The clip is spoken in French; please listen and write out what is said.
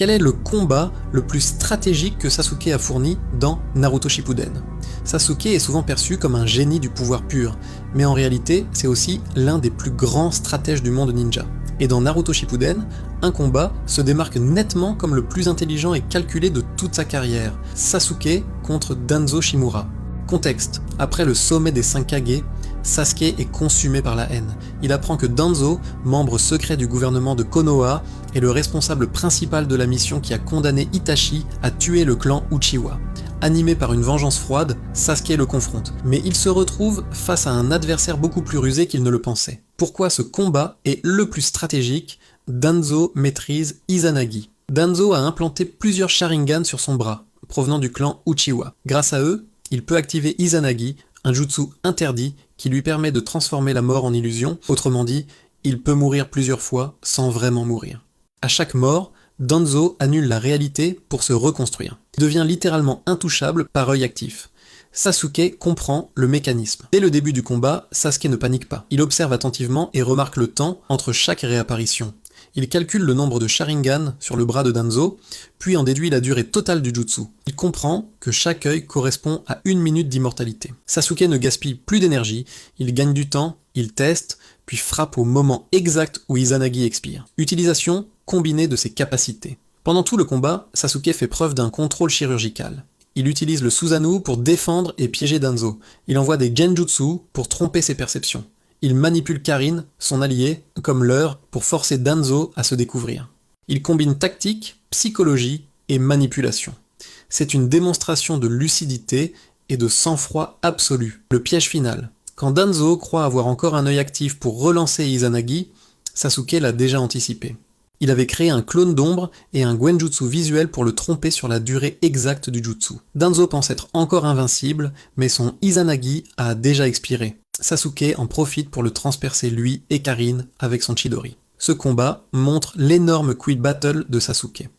Quel est le combat le plus stratégique que Sasuke a fourni dans Naruto Shippuden? Sasuke est souvent perçu comme un génie du pouvoir pur, mais en réalité, c'est aussi l'un des plus grands stratèges du monde ninja. Et dans Naruto Shippuden, un combat se démarque nettement comme le plus intelligent et calculé de toute sa carrière, Sasuke contre Danzo Shimura. Contexte, après le sommet des 5 Kage, Sasuke est consumé par la haine. Il apprend que Danzo, membre secret du gouvernement de Konoha, est le responsable principal de la mission qui a condamné Itachi à tuer le clan Uchiwa. Animé par une vengeance froide, Sasuke le confronte, mais il se retrouve face à un adversaire beaucoup plus rusé qu'il ne le pensait. Pourquoi ce combat est le plus stratégique? Danzo maîtrise Izanagi. Danzo a implanté plusieurs Sharingan sur son bras, provenant du clan Uchiwa. Grâce à eux, il peut activer Izanagi, un jutsu interdit qui lui permet de transformer la mort en illusion, autrement dit, il peut mourir plusieurs fois sans vraiment mourir. À chaque mort, Danzo annule la réalité pour se reconstruire. Il devient littéralement intouchable par œil actif. Sasuke comprend le mécanisme. Dès le début du combat, Sasuke ne panique pas. Il observe attentivement et remarque le temps entre chaque réapparition. Il calcule le nombre de Sharingan sur le bras de Danzo, puis en déduit la durée totale du jutsu. Il comprend que chaque œil correspond à 1 minute d'immortalité. Sasuke ne gaspille plus d'énergie, il gagne du temps, il teste, puis frappe au moment exact où Izanagi expire. Utilisation combinée de ses capacités. Pendant tout le combat, Sasuke fait preuve d'un contrôle chirurgical. Il utilise le Susanoo pour défendre et piéger Danzo. Il envoie des Genjutsu pour tromper ses perceptions. Il manipule Karin, son allié, comme leurre pour forcer Danzo à se découvrir. Il combine tactique, psychologie et manipulation. C'est une démonstration de lucidité et de sang-froid absolu. Le piège final. Quand Danzo croit avoir encore un œil actif pour relancer Izanagi, Sasuke l'a déjà anticipé. Il avait créé un clone d'ombre et un Genjutsu visuel pour le tromper sur la durée exacte du jutsu. Danzo pense être encore invincible, mais son Izanagi a déjà expiré. Sasuke en profite pour le transpercer lui et Karin avec son Chidori. Ce combat montre l'énorme Quill Battle de Sasuke.